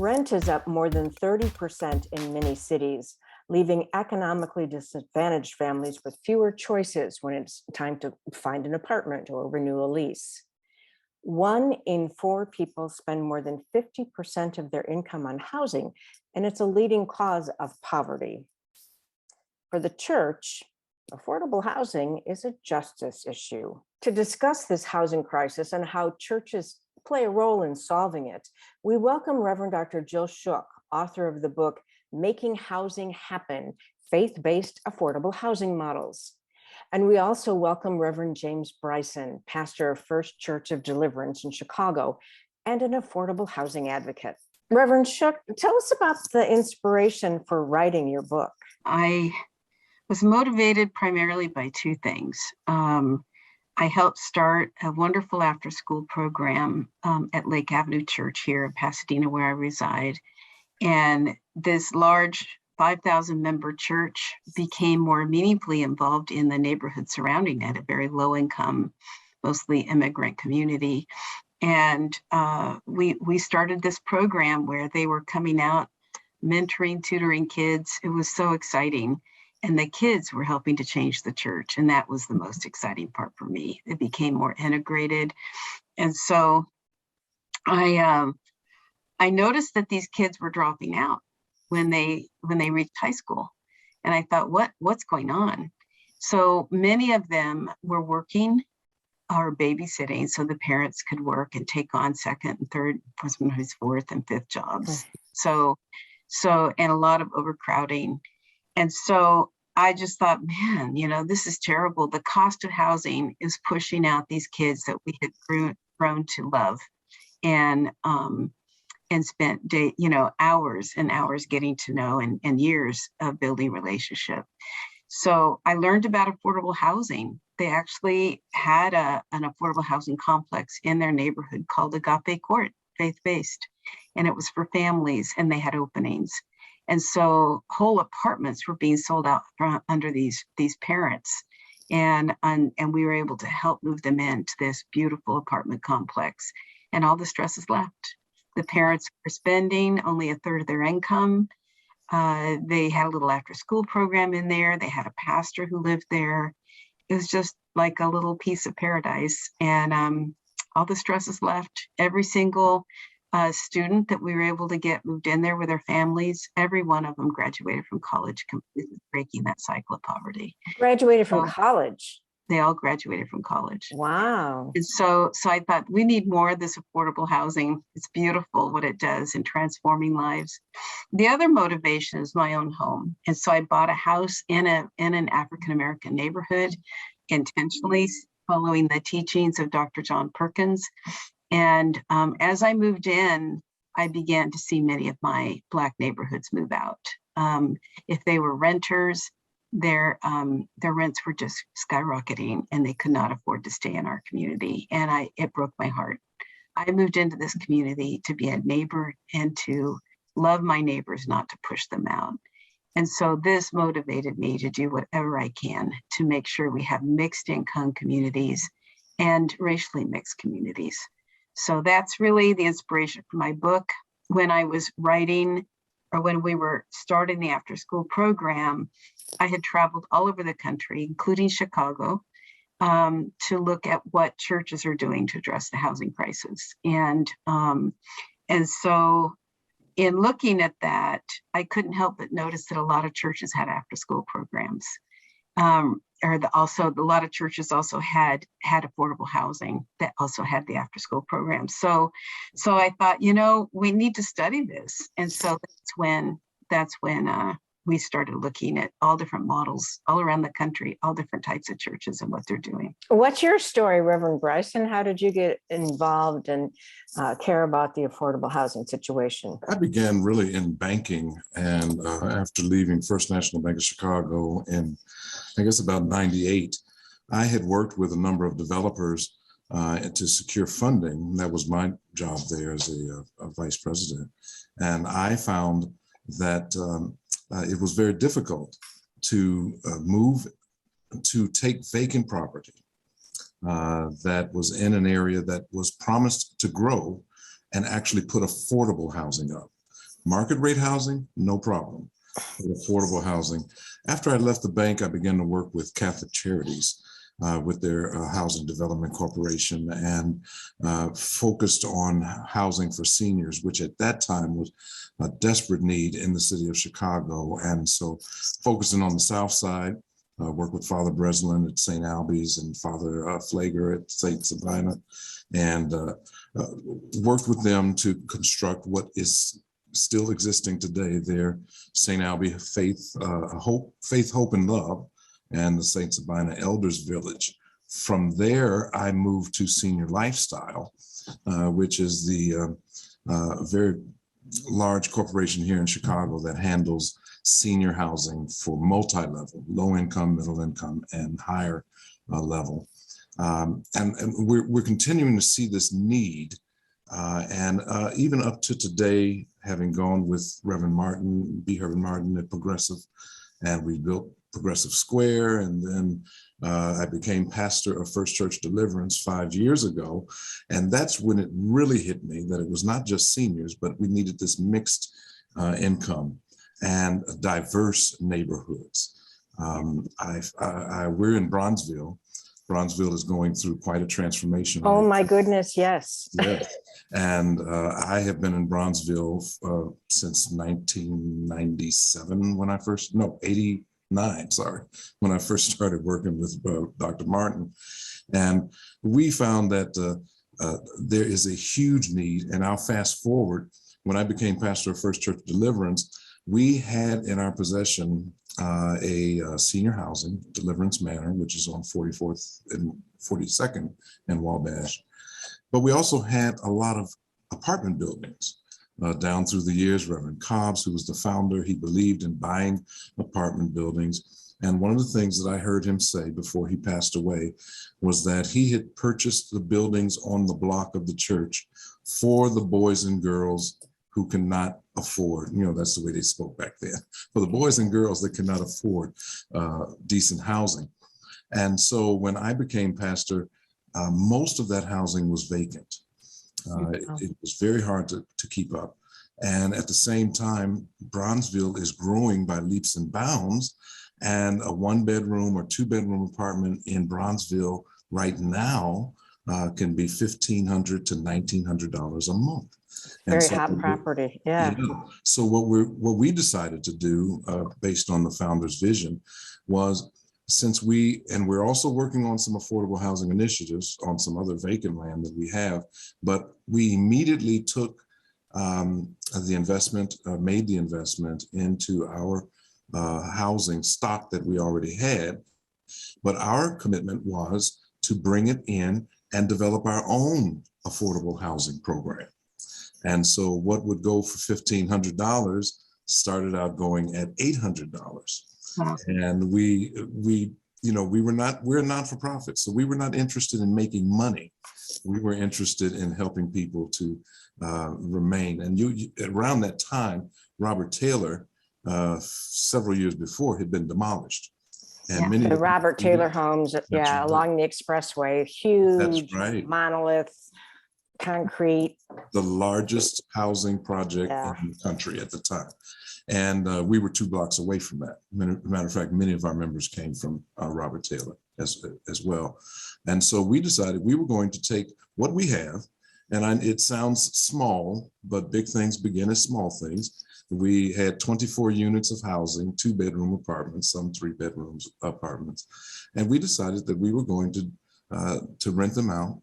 Rent is up more than 30% in many cities, leaving economically disadvantaged families with fewer choices when it's time to find an apartment or renew a lease. 1 in 4 people spend more than 50% of their income on housing, and it's a leading cause of poverty. For the church, affordable housing is a justice issue. To discuss this housing crisis and how churches play a role in solving it, we welcome Reverend Dr. Jill Shook, author of the book, Making Housing Happen, Faith-Based Affordable Housing Models. And we also welcome Reverend James Bryson, pastor of First Church of Deliverance in Chicago, and an affordable housing advocate. Reverend Shook, tell us about the inspiration for writing your book. I was motivated primarily by two things. I helped start a wonderful after-school program at Lake Avenue Church here in Pasadena, where I reside. And this large 5,000 member church became more meaningfully involved in the neighborhood surrounding it, a very low income, mostly immigrant community. And we started this program where they were coming out, mentoring, tutoring kids. It was so exciting. And the kids were helping to change the church. And that was the most exciting part for me. It became more integrated. And so I noticed that these kids were dropping out when they reached high school. And I thought, what's going on? So many of them were working or babysitting so the parents could work and take on second and third, sometimes fourth and fifth jobs. So and a lot of overcrowding. And so I just thought, man, this is terrible. The cost of housing is pushing out these kids that we had grown to love and spent hours and hours getting to know and years of building relationship. So I learned about affordable housing. They actually had an affordable housing complex in their neighborhood called Agape Court, faith-based, and it was for families, and they had openings. And so whole apartments were being sold out under these parents. And we were able to help move them into this beautiful apartment complex. And all the stress is left. The parents were spending only a third of their income. They had a little after school program in there. They had a pastor who lived there. It was just like a little piece of paradise. And all the stress is left. Every single student that we were able to get moved in there with their families, every one of them graduated from college, completely breaking that cycle of poverty. Graduated from college? They all graduated from college. Wow. And so I thought we need more of this affordable housing. It's beautiful what it does in transforming lives. The other motivation is my own home. And so I bought a house in an African-American neighborhood, intentionally following the teachings of Dr. John Perkins. And as I moved in, I began to see many of my Black neighborhoods move out. If they were renters, their rents were just skyrocketing and they could not afford to stay in our community. And it broke my heart. I moved into this community to be a neighbor and to love my neighbors, not to push them out. And so this motivated me to do whatever I can to make sure we have mixed income communities and racially mixed communities. So that's really the inspiration for my book. When I was writing, or when we were starting the after school program, I had traveled all over the country, including Chicago, to look at what churches are doing to address the housing crisis. And so in looking at that, I couldn't help but notice that a lot of churches had after school programs. A lot of churches also had affordable housing that also had the after school program. So I thought, we need to study this. And so that's when we started looking at all different models all around the country, all different types of churches and what they're doing. What's your story, Reverend Bryson? How did you get involved and care about the affordable housing situation? I began really in banking, and after leaving First National Bank of Chicago in, I guess, about 98, I had worked with a number of developers to secure funding. That was my job there as a vice president. And I found that it was very difficult to take vacant property that was in an area that was promised to grow and actually put affordable housing up. Market rate housing, no problem. But affordable housing. After I left the bank, I began to work with Catholic Charities with their Housing Development Corporation and focused on housing for seniors, which at that time was a desperate need in the city of Chicago. And so focusing on the South Side, worked with Father Breslin at St. Albie's and Father Flager at St. Sabina, and worked with them to construct what is still existing today, their St. Albie Faith, Hope, and Love, and the St. Sabina Elders Village. From there, I moved to Senior Lifestyle, which is the very large corporation here in Chicago that handles senior housing for multi-level, low income, middle income, and higher level. And we're continuing to see this need. And even up to today, having gone with Reverend Martin, B. Herman Martin at Progressive, and we built Progressive Square, and then I became pastor of First Church Deliverance 5 years ago. And that's when it really hit me that it was not just seniors, but we needed this mixed income and diverse neighborhoods. We're in Bronzeville. Bronzeville is going through quite a transformation. Oh my goodness, yes. Yes. And I have been in Bronzeville since 1997 when I first, no, 89, sorry, when I first started working with Dr. Martin. And we found that there is a huge need, and I'll fast forward. When I became pastor of First Church Deliverance, we had in our possession a senior housing, Deliverance Manor, which is on 44th and 42nd in Wabash. But we also had a lot of apartment buildings down through the years. Reverend Cobbs, who was the founder, he believed in buying apartment buildings. And one of the things that I heard him say before he passed away was that he had purchased the buildings on the block of the church for the boys and girls who cannot afford, that's the way they spoke back then, for the boys and girls that cannot afford decent housing. And so when I became pastor, most of that housing was vacant. It was very hard to keep up. And at the same time, Bronzeville is growing by leaps and bounds. And a 1-bedroom or 2-bedroom apartment in Bronzeville right now can be $1,500 to $1,900 a month. Very hot property, yeah. So what we decided to do, based on the founder's vision, was we're also working on some affordable housing initiatives on some other vacant land that we have, but we immediately took the investment, made the investment into our housing stock that we already had. But our commitment was to bring it in and develop our own affordable housing program. And so what would go for $1,500 started out going at $800. Wow. And we're a not-for-profit, so we were not interested in making money. We were interested in helping people to remain. And around that time, Robert Taylor, several years before, had been demolished. And many the Robert Taylor homes, along the expressway, huge monolith, concrete. The largest housing project in the country at the time. And we were 2 blocks away from that. Matter of fact, many of our members came from Robert Taylor as well. And so we decided we were going to take what we have, and it sounds small, but big things begin as small things. We had 24 units of housing, 2-bedroom apartments, some 3-bedroom apartments. And we decided that we were going to rent them out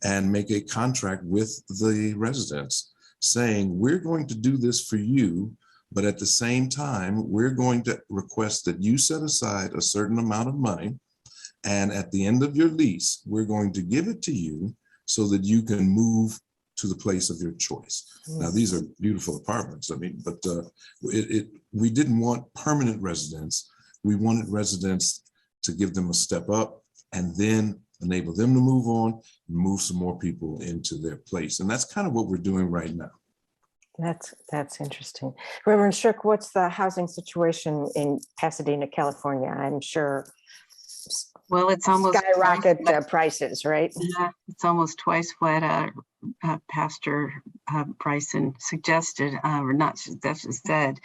and make a contract with the residents saying, we're going to do this for you, but at the same time, we're going to request that you set aside a certain amount of money. And at the end of your lease, we're going to give it to you so that you can move to the place of your choice. Now, these are beautiful apartments. But we didn't want permanent residents. We wanted residents to give them a step up and then enable them to move on and move some more people into their place. And that's kind of what we're doing right now. That's interesting. Reverend Shook, what's the housing situation in Pasadena, California? I'm sure. Well, it's almost skyrocket prices, right? Yeah, it's almost twice what Pastor Bryson suggested, or not suggested, said,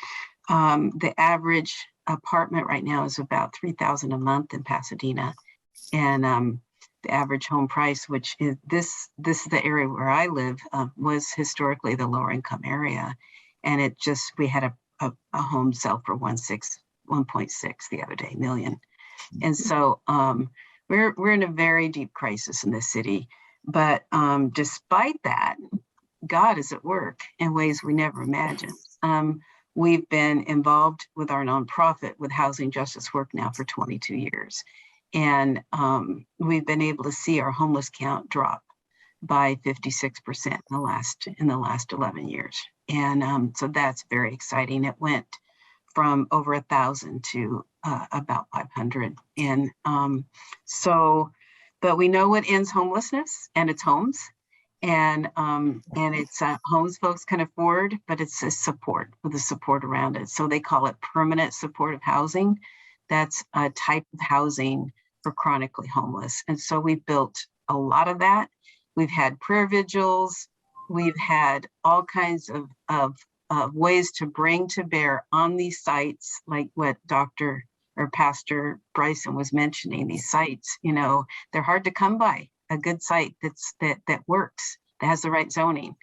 the average apartment right now is about $3,000 a month in Pasadena, and the average home price, which is this is the area where I live, was historically the lower income area, and we had a home sell for 1.6 the other day million, and so we're in a very deep crisis in this city. But despite that, God is at work in ways we never imagined. We've been involved with our nonprofit with housing justice work now for 22 years. And we've been able to see our homeless count drop by 56% in the last 11 years. And so that's very exciting. It went from over 1,000 to about 500. And but we know what ends homelessness, and it's homes. And it's homes folks can afford, but it's a support with the support around it. So they call it permanent supportive housing. That's a type of housing for chronically homeless. And so we've built a lot of that. We've had prayer vigils. We've had all kinds of ways to bring to bear on these sites, like what Dr. or Pastor Bryson was mentioning. These sites, they're hard to come by. A good site that works, that has the right zoning,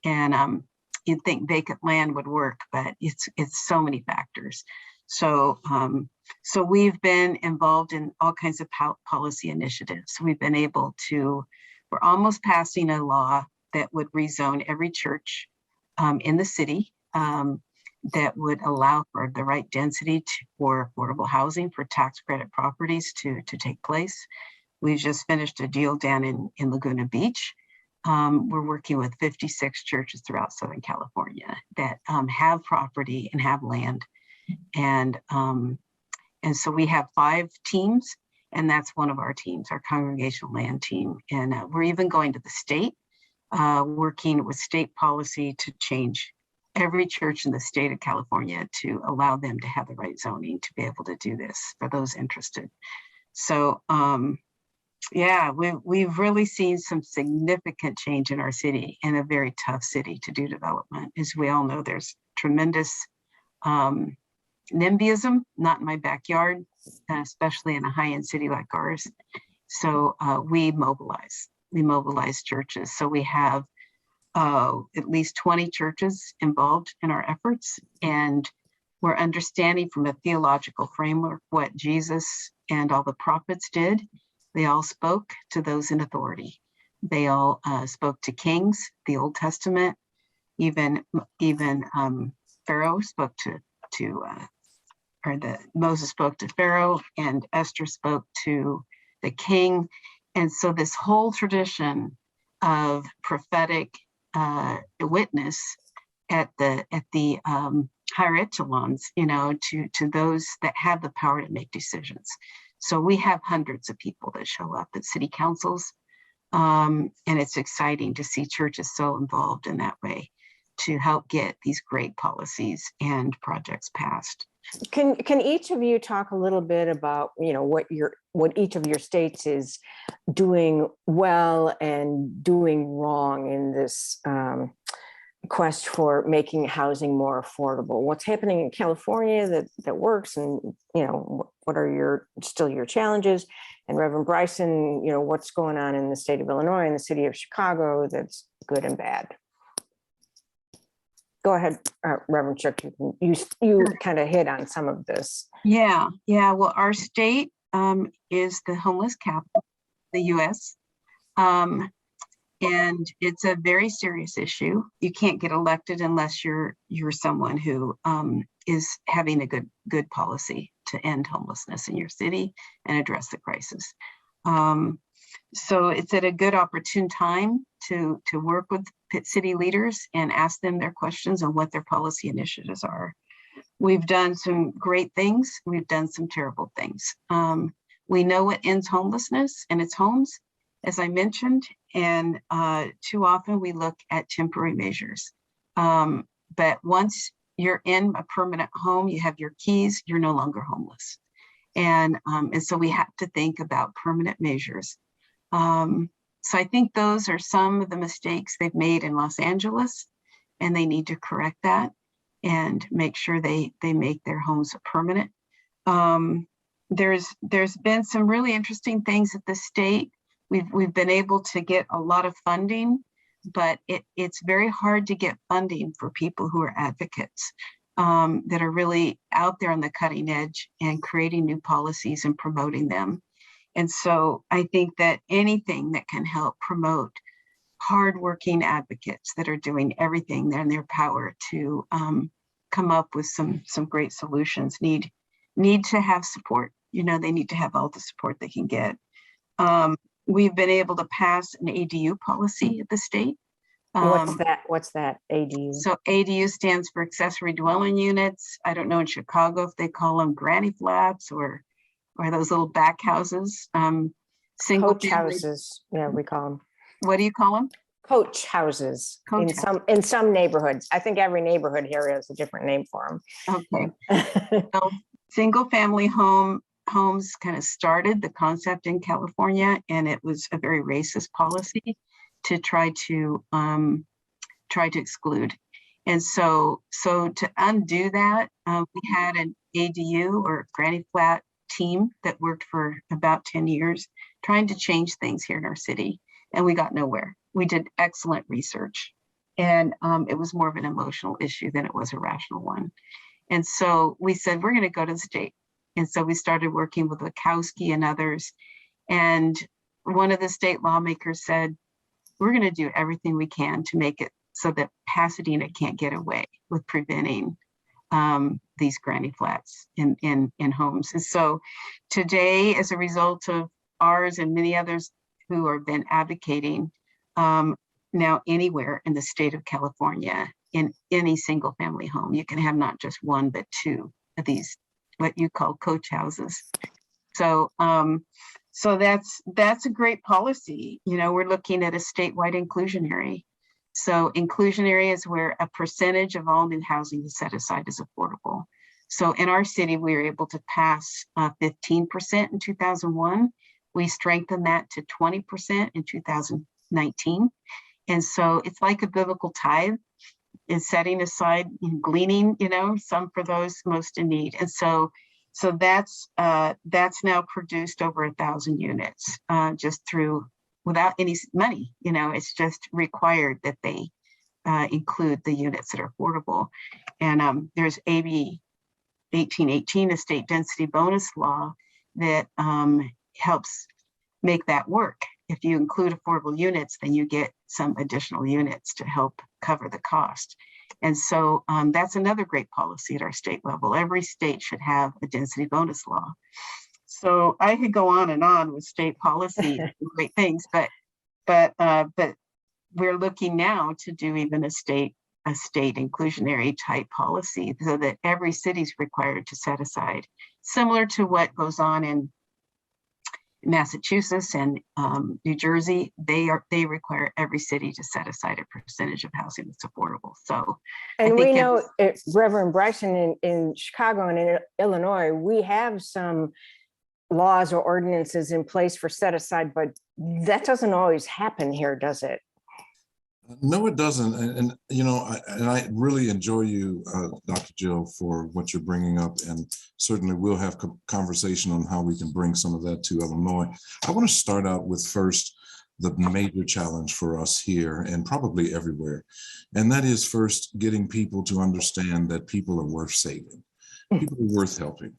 and you'd think vacant land would work, but it's so many factors. So we've been involved in all kinds of policy initiatives. We've been able to. We're almost passing a law that would rezone every church in the city that would allow for the right density for affordable housing for tax credit properties to take place. We've just finished a deal down in Laguna Beach. We're working with 56 churches throughout Southern California that have property and have land. And so we have 5 teams, and that's one of our teams, our congregational land team. And we're even going to the state, working with state policy to change every church in the state of California to allow them to have the right zoning to be able to do this for those interested. So, yeah, we've really seen some significant change in our city, and a very tough city to do development. As we all know, there's tremendous NIMBYism, not in my backyard, especially in a high-end city like ours. So we mobilize churches. So we have at least 20 churches involved in our efforts, and we're understanding from a theological framework what Jesus and all the prophets did. They all spoke to those in authority. They all spoke to kings, the Old Testament. Even Pharaoh spoke Moses spoke to Pharaoh, and Esther spoke to the king. And so this whole tradition of prophetic witness at the higher echelons, to those that have the power to make decisions. So we have hundreds of people that show up at city councils, and it's exciting to see churches so involved in that way to help get these great policies and projects passed. Can each of you talk a little bit about what each of your states is doing well and doing wrong in this quest for making housing more affordable? What's happening in California that works, and what are your challenges? And Reverend Bryson, what's going on in the state of Illinois and the city of Chicago that's good and bad? Go ahead, Reverend Shook. You kind of hit on some of this. Yeah. Well, our state is the homeless capital, the U.S. And it's a very serious issue. You can't get elected unless you're someone who is having a good policy to end homelessness in your city and address the crisis. So it's at a good opportune time to work with city leaders and ask them their questions on what their policy initiatives are. We've done some great things. We've done some terrible things. We know what ends homelessness, and it's homes, as I mentioned, and too often we look at temporary measures. But once you're in a permanent home, you have your keys, you're no longer homeless. And, and so we have to think about permanent measures. So I think those are some of the mistakes they've made in Los Angeles, and they need to correct that and make sure they make their homes permanent. There's been some really interesting things at the state. We've been able to get a lot of funding, but it's very hard to get funding for people who are advocates that are really out there on the cutting edge and creating new policies and promoting them. And so I think that anything that can help promote hardworking advocates that are doing everything in their power to come up with some great solutions need to have support. You know, they need to have all the support they can get. We've been able to pass an ADU policy at the state. What's that ADU? So ADU stands for accessory dwelling units. I don't know in Chicago if they call them granny flats or those little back houses. Single Coach family. houses, yeah, we call them. What do you call them? Coach houses Coach in some neighborhoods. I think every neighborhood here has a different name for Okay. them. So single family homes kind of started the concept in California, and it was a very racist policy to try to exclude. And so to undo that, we had an ADU or granny flat team that worked for about 10 years trying to change things here in our city, and we got nowhere. We did excellent research, and it was more of an emotional issue than it was a rational one. And so we said, we're going to go to the state. And so we started working with Wachowski and others. And one of the state lawmakers said, we're going to do everything we can to make it so that Pasadena can't get away with preventing these granny flats in homes. And so today, as a result of ours and many others who have been advocating, now anywhere in the state of California, in any single family home, you can have not just one, but two of these, what you call coach houses. So, so that's a great policy. You know, we're looking at a statewide inclusionary. So inclusionary is where a percentage of all new housing is set aside as affordable. So in our city, we were able to pass 15% in 2001. We strengthened that to 20% in 2019. And so it's like a biblical tithe, is setting aside and gleaning, you know, some for those most in need. And so that's now produced over 1,000 units just through, without any money. You know, it's just required that they include the units that are affordable. And there's AB 1818, a state density bonus law that helps make that work. If you include affordable units, then you get some additional units to help cover the cost. And so that's another great policy at our state level. Every state should have a density bonus law. So I could go on and on with state policy and great things, but we're looking now to do even a state inclusionary type policy so that every city is required to set aside, similar to what goes on in Massachusetts and New Jersey. They require every city to set aside a percentage of housing that's affordable. So, and we know, Reverend Bryson, in Chicago and in Illinois, we have some laws or ordinances in place for set aside, but that doesn't always happen here, does it? No, it doesn't. And you know, I really enjoy you, Dr. Jill, for what you're bringing up. And certainly we'll have conversation on how we can bring some of that to Illinois. I want to start out with first the major challenge for us here and probably everywhere. And that is first getting people to understand that people are worth saving. People are worth helping.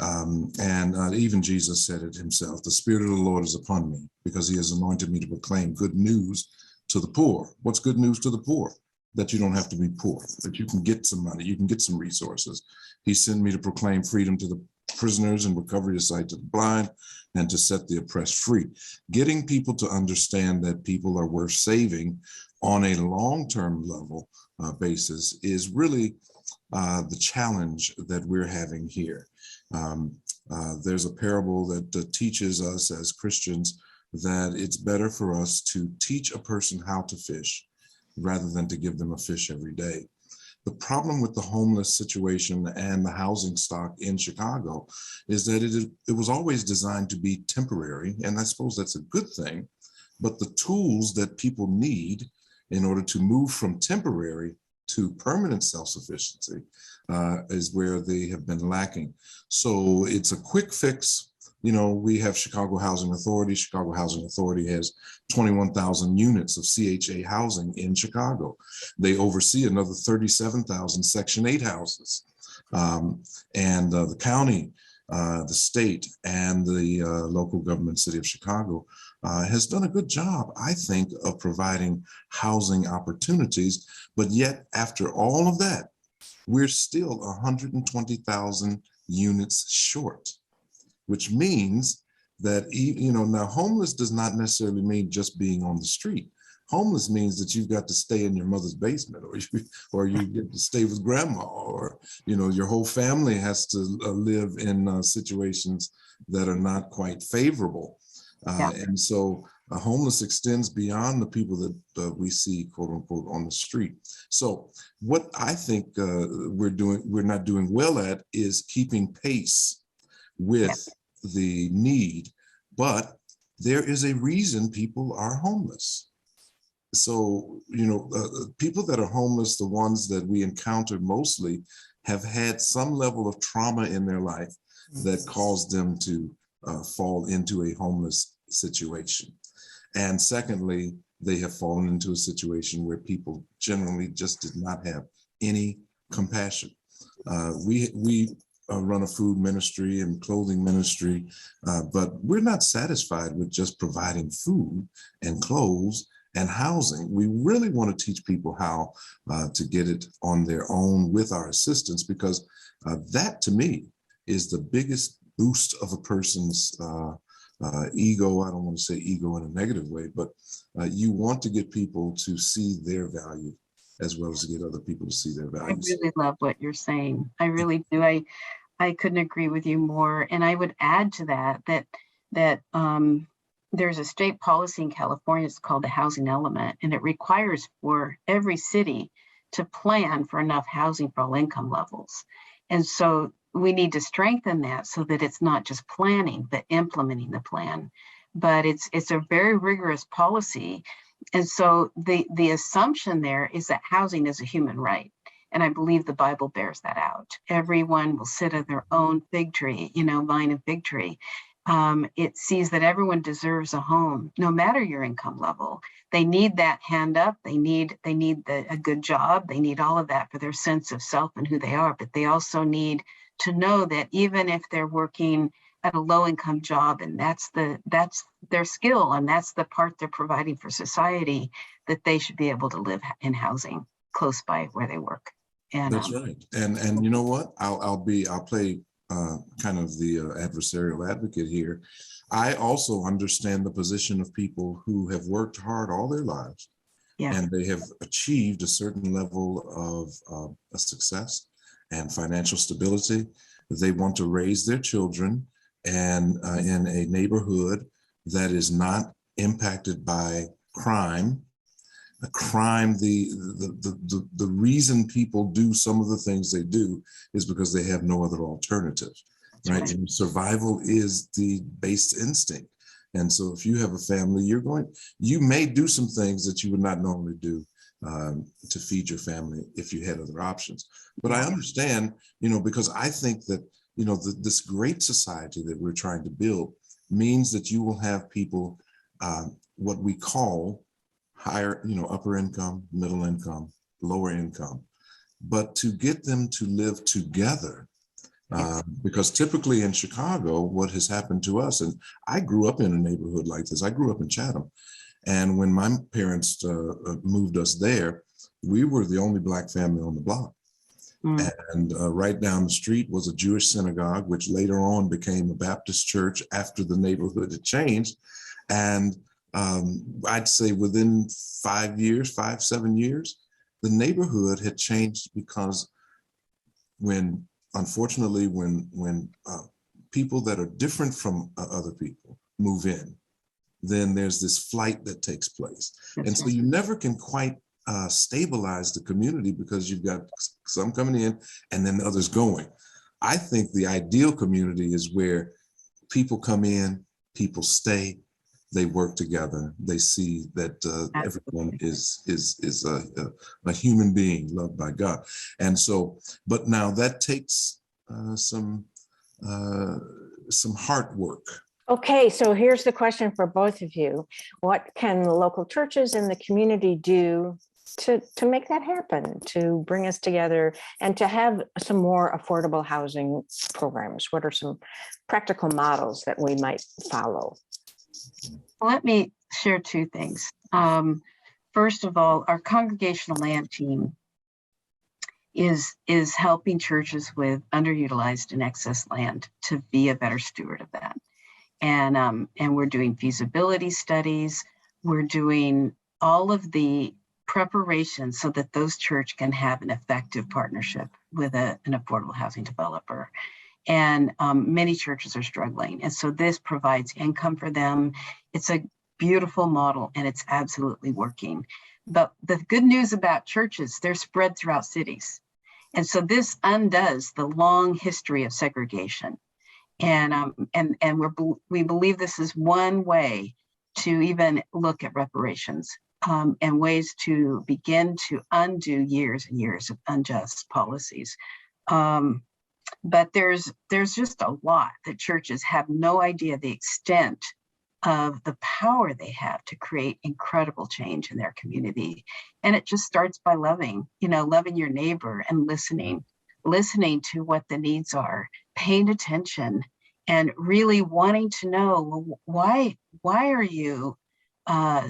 Even Jesus said it himself, the Spirit of the Lord is upon me because he has anointed me to proclaim good news to the poor. What's good news to the poor? That you don't have to be poor, that you can get some money, you can get some resources. He sent me to proclaim freedom to the prisoners and recovery of sight to the blind and to set the oppressed free. Getting people to understand that people are worth saving on a long-term level basis is really the challenge that we're having here. There's a parable that teaches us as Christians that it's better for us to teach a person how to fish rather than to give them a fish every day. The problem with the homeless situation and the housing stock in Chicago is that it was always designed to be temporary, and I suppose that's a good thing, but the tools that people need in order to move from temporary to permanent self-sufficiency is where they have been lacking. So it's a quick fix. You know, we have Chicago Housing Authority. Chicago Housing Authority has 21,000 units of CHA housing in Chicago. They oversee another 37,000 Section 8 houses. And the county, the state, and the local government city of Chicago has done a good job, I think, of providing housing opportunities. But yet, after all of that, we're still 120,000 units short, which means that, you know, now homeless does not necessarily mean just being on the street. Homeless means that you've got to stay in your mother's basement, or you get to stay with grandma, or, you know, your whole family has to live in situations that are not quite favorable. And so homeless extends beyond the people that we see, quote unquote, on the street. So what I think we're not doing well at is keeping pace with the need, but there is a reason people are homeless. So, you know, people that are homeless, the ones that we encounter mostly, have had some level of trauma in their life that caused them to fall into a homeless situation. And secondly, they have fallen into a situation where people generally just did not have any compassion. We run a food ministry and clothing ministry, but we're not satisfied with just providing food and clothes and housing. We really want to teach people how to get it on their own with our assistance, because that, to me, is the biggest boost of a person's ego. I don't want to say ego in a negative way, but you want to get people to see their value as well as to get other people to see their values. I really love what you're saying. I really do. I couldn't agree with you more. And I would add to that there's a state policy in California. It's called the housing element, and it requires for every city to plan for enough housing for all income levels. And so we need to strengthen that so that it's not just planning, but implementing the plan. But it's a very rigorous policy. And so the assumption there is that housing is a human right. And I believe the Bible bears that out. Everyone will sit in their own fig tree, vine and fig tree. It sees that everyone deserves a home, no matter your income level. They need that hand up. They need a good job. They need all of that for their sense of self and who they are. But they also need to know that even if they're working at a low income job, and that's their skill, and that's the part they're providing for society, that they should be able to live in housing close by where they work. And that's right. And you know what? I'll play kind of the adversarial advocate here. I also understand the position of people who have worked hard all their lives, and they have achieved a certain level of success and financial stability. They want to raise their children and in a neighborhood that is not impacted by crime. The reason people do some of the things they do is because they have no other alternative, right? And survival is the base instinct. And so if you have a family, you may do some things that you would not normally do to feed your family if you had other options. But I understand, because I think that, this great society that we're trying to build means that you will have people, what we call higher, upper income, middle income, lower income, but to get them to live together. Because typically in Chicago, what has happened to us, and I grew up in a neighborhood like this, I grew up in Chatham. And when my parents moved us there, we were the only Black family on the block. And right down the street was a Jewish synagogue, which later on became a Baptist church after the neighborhood had changed. And I'd say within 7 years, the neighborhood had changed, because unfortunately, when people that are different from other people move in, then there's this flight that takes place. So you never can quite stabilize the community, because you've got some coming in and then others going. I think the ideal community is where people come in, people stay, they work together. They see that everyone is a human being loved by God. And so, but now that takes some hard work. Okay, so here's the question for both of you. What can local churches in the community do to make that happen, to bring us together and to have some more affordable housing programs? What are some practical models that we might follow? Let me share two things. First of all, our congregational land team is helping churches with underutilized and excess land to be a better steward of that. And we're doing feasibility studies. We're doing all of the preparation so that those churches can have an effective partnership with an affordable housing developer. And many churches are struggling. And so this provides income for them. It's a beautiful model and it's absolutely working. But the good news about churches, they're spread throughout cities. And so this undoes the long history of segregation. And we believe this is one way to even look at reparations and ways to begin to undo years and years of unjust policies. But there's just a lot that churches have no idea the extent of the power they have to create incredible change in their community. And it just starts by loving your neighbor and listening to what the needs are, paying attention and really wanting to know, well, why are you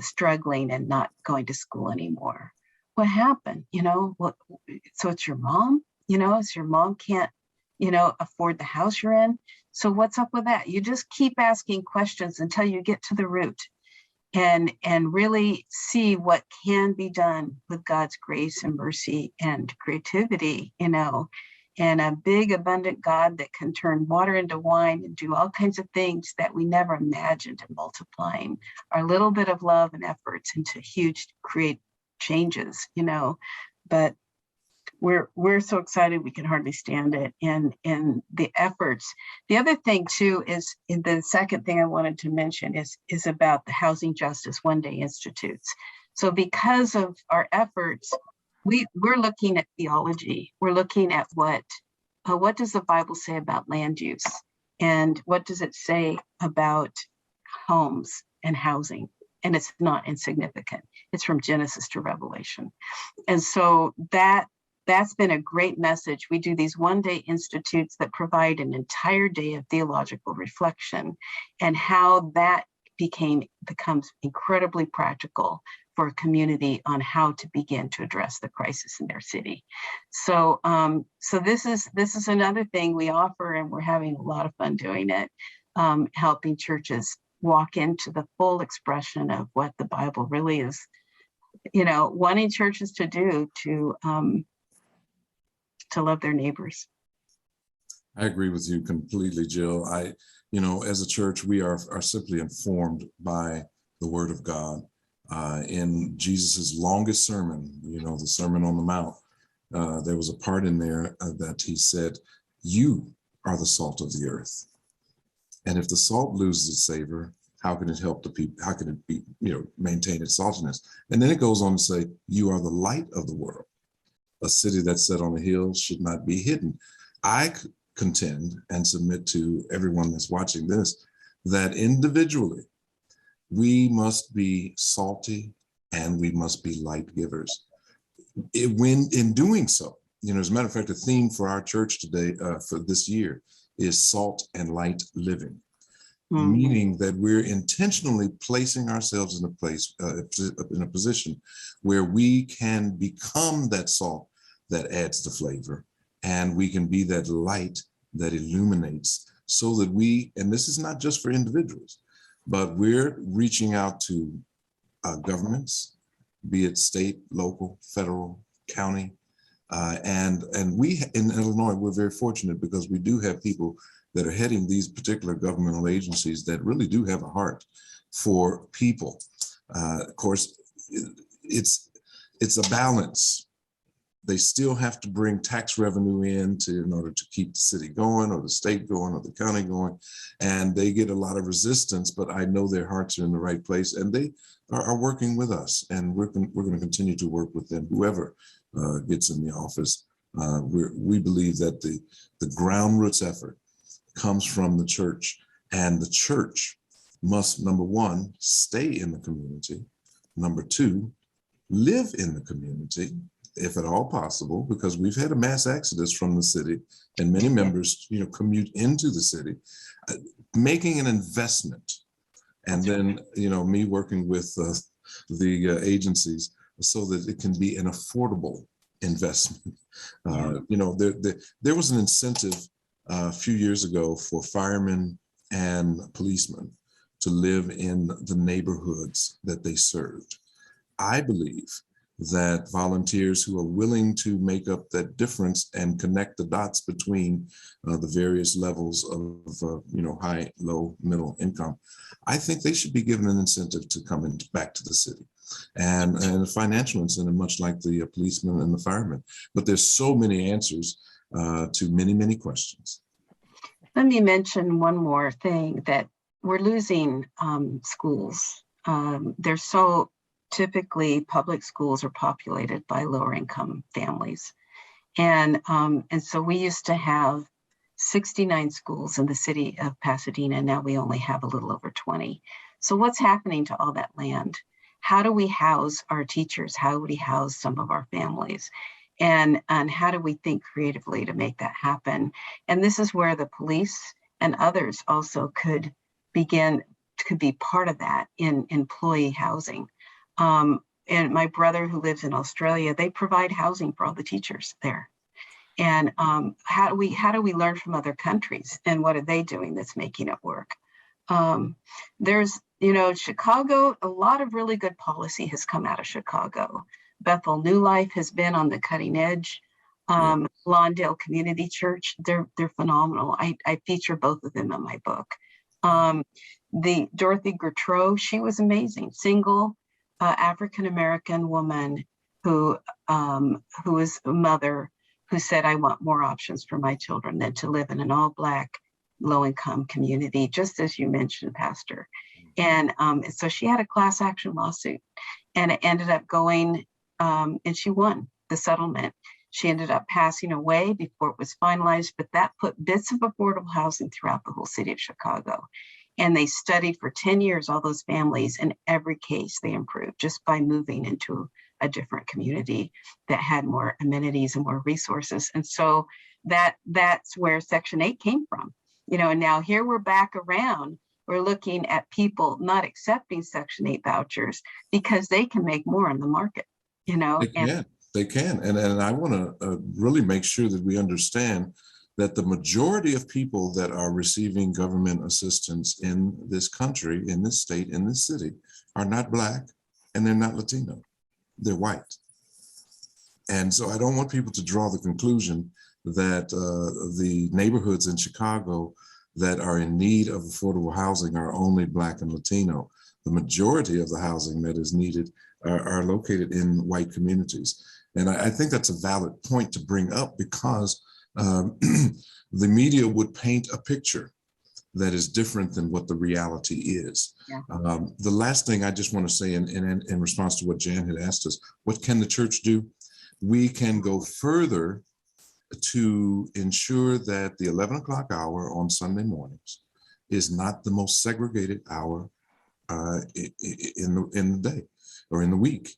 struggling and not going to school anymore? What happened? So it's your mom, so your mom can't, afford the house you're in. So what's up with that? You just keep asking questions until you get to the root and really see what can be done with God's grace and mercy and creativity, and a big abundant God that can turn water into wine and do all kinds of things that we never imagined, and multiplying our little bit of love and efforts into huge create changes, but we're so excited we can hardly stand it. And the efforts. The other thing too is the second thing I wanted to mention is about the Housing Justice One Day Institutes. So because of our efforts, we're looking at theology. We're looking at what does the Bible say about land use, and what does it say about homes and housing? And it's not insignificant. It's from Genesis to Revelation, and so that's been a great message. We do these one-day institutes that provide an entire day of theological reflection, and how that becomes incredibly practical for a community on how to begin to address the crisis in their city. So this is another thing we offer, and we're having a lot of fun doing it, helping churches walk into the full expression of what the Bible really is, wanting churches to do to love their neighbors. I agree with you completely, Jill. As a church, we are simply informed by the Word of God. In Jesus's longest sermon, the Sermon on the Mount, there was a part in there that he said, "You are the salt of the earth. And if the salt loses its savor, how can it help the people? How can it be, maintain its saltiness?" And then it goes on to say, "You are the light of the world. A city that's set on a hill should not be hidden." I contend and submit to everyone that's watching this that individually we must be salty and we must be light givers. When in doing so, as a matter of fact, the theme for our church today, for this year, is salt and light living. Meaning that we're intentionally placing ourselves in a place, in a position where we can become that salt that adds the flavor, and we can be that light that illuminates, so that and this is not just for individuals, but we're reaching out to governments, be it state, local, federal, county, and we in Illinois, we're very fortunate because we do have people that are heading these particular governmental agencies that really do have a heart for people. Of course, it's a balance They still have to bring tax revenue in order to keep the city going, or the state going, or the county going. And they get a lot of resistance, but I know their hearts are in the right place, and they are working with us. And we're going to continue to work with them, whoever gets in the office. We believe that the ground roots effort comes from the church, and the church must, number one, stay in the community. Number two, live in the community, if at all possible, because we've had a mass exodus from the city, and many members, commute into the city, making an investment. And then, me working with the agencies so that it can be an affordable investment. There was an incentive a few years ago for firemen and policemen to live in the neighborhoods that they served. I believe that volunteers who are willing to make up that difference and connect the dots between the various levels of high, low, middle income, I think they should be given an incentive to come back to the city, and a financial incentive, much like the policemen and the firemen. But there's so many answers to many, many questions. Let me mention one more thing, that we're losing schools. They're so typically public schools are populated by lower income families. And so we used to have 69 schools in the city of Pasadena. Now we only have a little over 20. So what's happening to all that land? How do we house our teachers? How do we house some of our families? And how do we think creatively to make that happen? And this is where the police and others also could be part of that in employee housing. And my brother, who lives in Australia, they provide housing for all the teachers there. And how do we learn from other countries, and what are they doing that's making it work? There's, Chicago, a lot of really good policy has come out of Chicago. Bethel New Life has been on the cutting edge. Lawndale Community Church, they're phenomenal. I feature both of them in my book. The Dorothy Gertrude, she was amazing, single African-American woman who was a mother who said, I want more options for my children than to live in an all-Black, low-income community, just as you mentioned, Pastor. And so she had a class action lawsuit, and it ended up going, and she won the settlement. She ended up passing away before it was finalized, but that put bits of affordable housing throughout the whole city of Chicago. And they studied for 10 years, all those families, and every case they improved just by moving into a different community that had more amenities and more resources. And so that's where Section 8 came from. And now here we're back around. We're looking at people not accepting Section 8 vouchers because they can make more in the market, They can. And I want to really make sure that we understand that the majority of people that are receiving government assistance in this country, in this state, in this city, are not Black, and they're not Latino. They're white. And so I don't want people to draw the conclusion that the neighborhoods in Chicago that are in need of affordable housing are only Black and Latino. The majority of the housing that is needed are located in white communities. And I think that's a valid point to bring up, because the media would paint a picture that is different than what the reality is. Yeah. The last thing I just want to say in response to what Jan had asked us, what can the church do? We can go further to ensure that the 11 o'clock hour on Sunday mornings is not the most segregated hour in the day or in the week,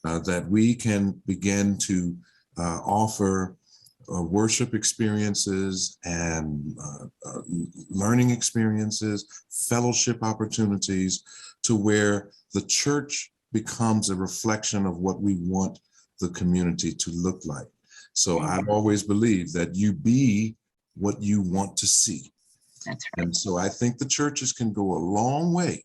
that we can begin to offer worship experiences and learning experiences, fellowship opportunities, to where the church becomes a reflection of what we want the community to look like. So I've always believed that you be what you want to see. That's right. And so I think the churches can go a long way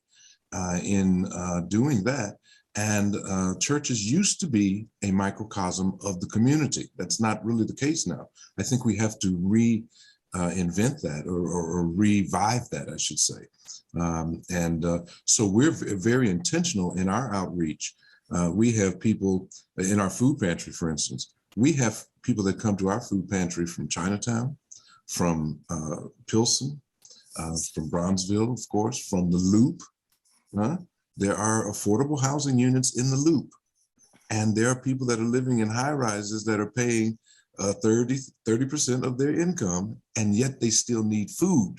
in doing that. And churches used to be a microcosm of the community. That's not really the case now. I think we have to reinvent that or revive that, I should say. So we're very intentional in our outreach. We have people in our food pantry, for instance. We have people that come to our food pantry from Chinatown, from Pilsen, from Bronzeville, of course, from the Loop. There are affordable housing units in the Loop. And there are people that are living in high rises that are paying 30% of their income, and yet they still need food,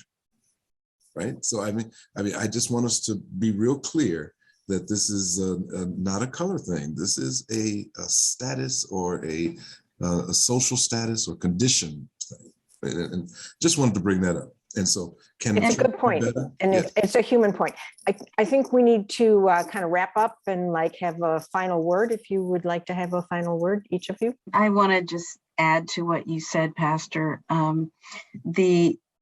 right? So I mean, I just want us to be real clear that this is not a color thing. This is a status or a social status or condition thing. And just wanted to bring that up. And so, can it's a good point, and it's a human point. I think we need to kind of wrap up and like have a final word. If you would like to have a final word, each of you. I want to just add to what you said, Pastor.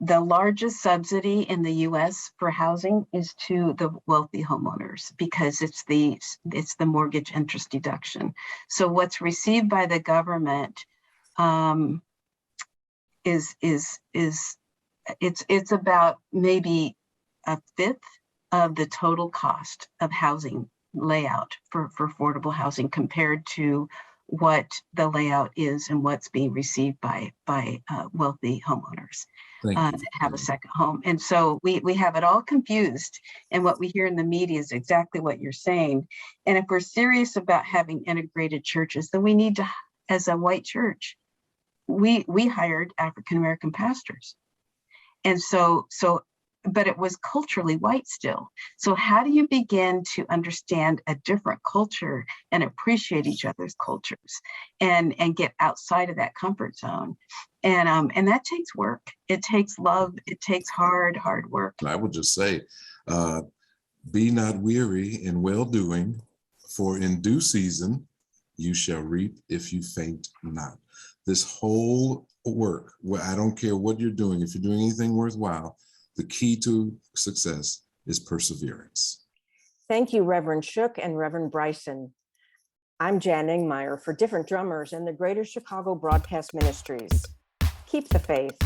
The largest subsidy in the U.S. for housing is to the wealthy homeowners because it's the mortgage interest deduction. So what's received by the government it's about maybe a fifth of the total cost of housing layout for affordable housing compared to what the layout is and what's being received by wealthy homeowners that have a second home. And so we have it all confused, and what we hear in the media is exactly what you're saying. And if we're serious about having integrated churches, then we need to, as a white church, we hired African-American pastors. And so, but it was culturally white still. So how do you begin to understand a different culture and appreciate each other's cultures and get outside of that comfort zone? And that takes work. It takes love. It takes hard work. I would just say, be not weary in well-doing, for in due season you shall reap if you faint not. This whole work, where I don't care what you're doing, if you're doing anything worthwhile, the key to success is perseverance. Thank you, Reverend Shook and Reverend Bryson. I'm Jan Engmeyer for Different Drummers and the Greater Chicago Broadcast Ministries. Keep the faith.